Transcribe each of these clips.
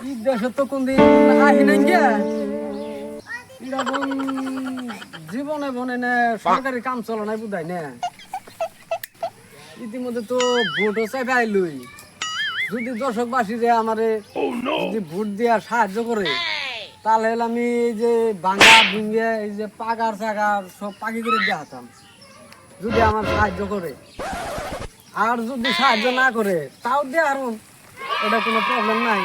এই দেশে তো কোনদিন আহি নাই গে এরকম জীবনে বনে না সরকারি কাম চলো নাই বুঝাই না ইতিমধ্যে তো ভোটও চাইতে আইলুই যদি দর্শকবাসী যে আমারে যদি ভোট দিয়া সাহায্য করে তাহলে আমি এই যে ভাঙা ভুঙ্গে এই যে পাকার চাকার সব পাকি করে দেখাতাম যদি আমার সাহায্য করে আর যদি সাহায্য না করে তাও দিয়ে আর এটা কোনো প্রবলেম নাই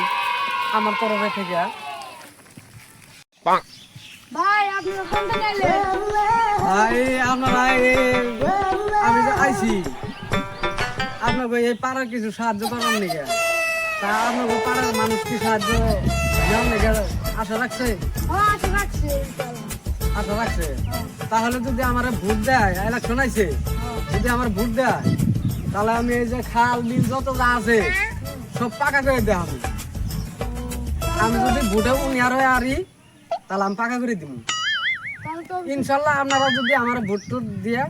আমার তরফে থেকে ভাই আপনারা কোনটা গেলেন? ভাই আপনারা আমি যে আইছি আপনাকে এই পাড়ার কিছু সাহায্য করার নিকে তা আপনাকে পাড়ার মানুষ কি সাহায্য দেওয়ার নিকে আশা রাখছে আচ্ছা রাখছি আশা রাখছে তাহলে যদি আমার ভোট দেয় ইলেকশন আইছে যদি আমার ভোট দেয় তাহলে আমি এই যে খাল বিল যত যা আছে সব পাকা করে দেওয়া হবে আমি যদি ভোটে উনিয়ার হয়ে আরি তাহলে আমি পাকা করে দিব তাহলে তো ইনশাল্লাহ আপনারা যদি আমার ভোট টুট দিয়ে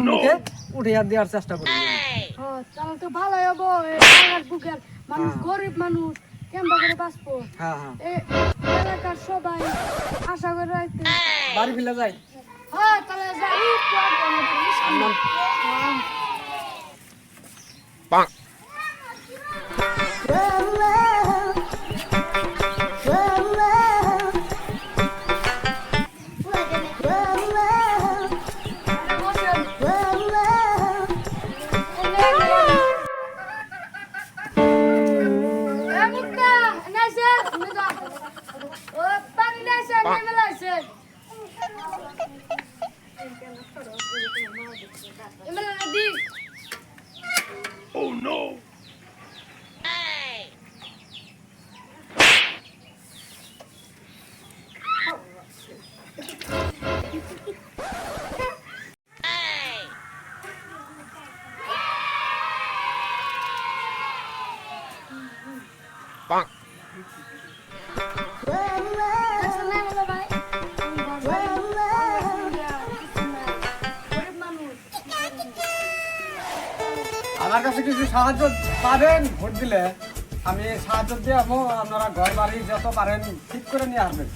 মুখে উঠিয়ে দেওয়ার চেষ্টা করবেন তাহলে তো ভালোই হবো এই পাড়ার বুকের মানুষ গরিব মানুষ কেমন করে বাঁচবো হ্যাঁ হ্যাঁ এই এলাকার সবাই আশা করে রাখতে বাড়ি ফিরে যাই তাহলে যাই একটু আগে আমাদের আপনার আমার কাছে কিছু সাহায্য পাবেন ভোট দিলে আমি সাহায্য দিয়ে আপনারা ঘর বাড়ি যত পারেন ঠিক করে নিয়ে আসবেন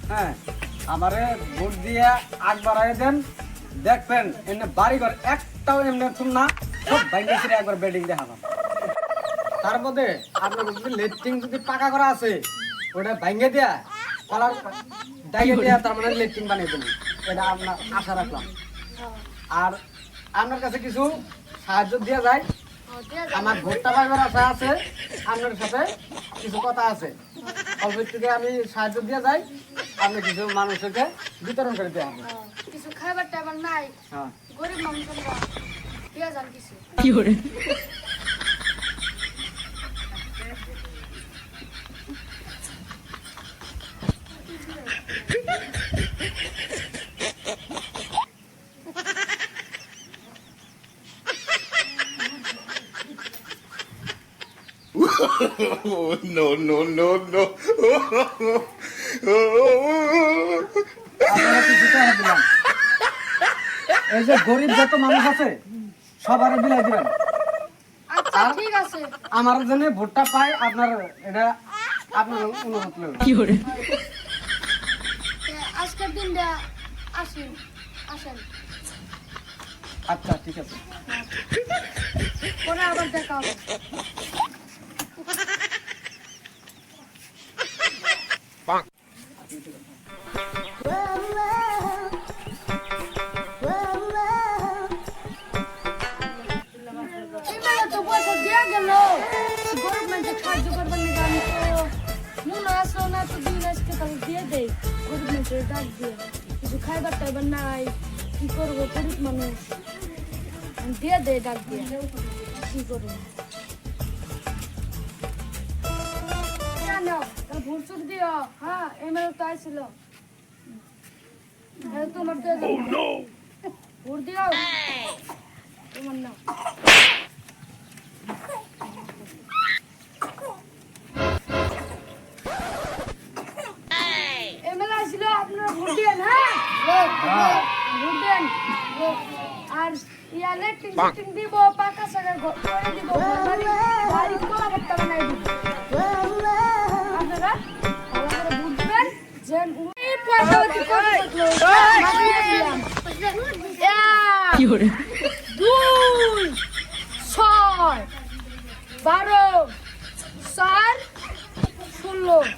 হ্যাঁ আমারে ভোট দিয়ে আগ বাড়াই দেন দেখবেন এমনি বাড়ি ঘর একটাও এমনি না সব ভাইঙ্গে ছিঁড়ে একবার বেডিং দেখাবেন তার মধ্যে আপনার যদি লেট্রিন যদি পাকা করা আছে ওটা ভাইঙ্গে দেয়া কলার ডাইগে দেয়া তার মানে লেট্রিন বানিয়ে দেবেন এটা আপনার আশা রাখলাম আর আপনার কাছে কিছু সাহায্য দেওয়া যায় আমার ভোটটা পাইবার আশা আছে আপনার সাথে কিছু কথা আছে অল্প থেকে আমি সাহায্য দেওয়া যায় আপনি কিছু মানুষকে বিতরণ করে দেওয়া হবে কিছু খাবার টাবার নাই হ্যাঁ গরিব মানুষ আমরা দিয়া যান কিছু কি করে no, no, no, no. আপনারা কিছু টাকা দিলাম এই যে গরিব যত মানুষ আছে সবারই বিলাই দিবেন আচ্ছা ঠিক আছে আমার জন্য ভোটটা পাই আপনার এটা আপনার অনুরোধ লাগবে কি করে আজকের দিনটা আসেন আসেন আচ্ছা ঠিক আছে পরে আবার দেখা হবে তো পয়সা দিয়ে গেল গরিব মানুষের সাহায্য করবার নিয়ে আমি তো মনে আসলো না তো দিন আজকে তাহলে দিয়ে দেয় গরিব মানুষের ডাক দিয়ে কিছু খাইবার টাইবার নাই কি করবো গরিব মানুষ দিয়ে দেয় ডাক দিয়ে কি করবো জানো তাহলে ভোট চুট দিও হ্যাঁ এমএলএ তো আইছিল তোমার ভোট দিও তোমার না এমএলএ আসছিল আপনারা ভোট দিয়েন হ্যাঁ ভোট দেন আর ইলেকট্রিক দিব পাকা সাগর করে দিব বাড়ি বাড়ি কোলা ভর্তা বানাই দিব থাকলো মাটিয়ে দিলাম 1 2 6 12 4 16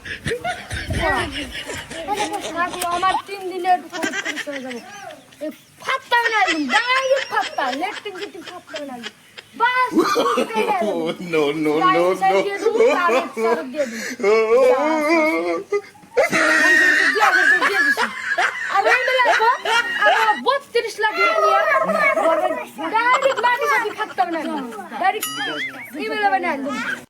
থাকলো আমার 3 দিনের খরচ করে যাবো এই ফাত্তা নাই ডাইরেক্ট ফাত্তা লেট্রিন যেতে ফাত্তা নাই বাস No, no, no, আবার 32 লাখ নিয়ে ডাইরেক্ট মাটি সাথে ফাত্তা নাই ডাইরেক্ট ইমেল বানাই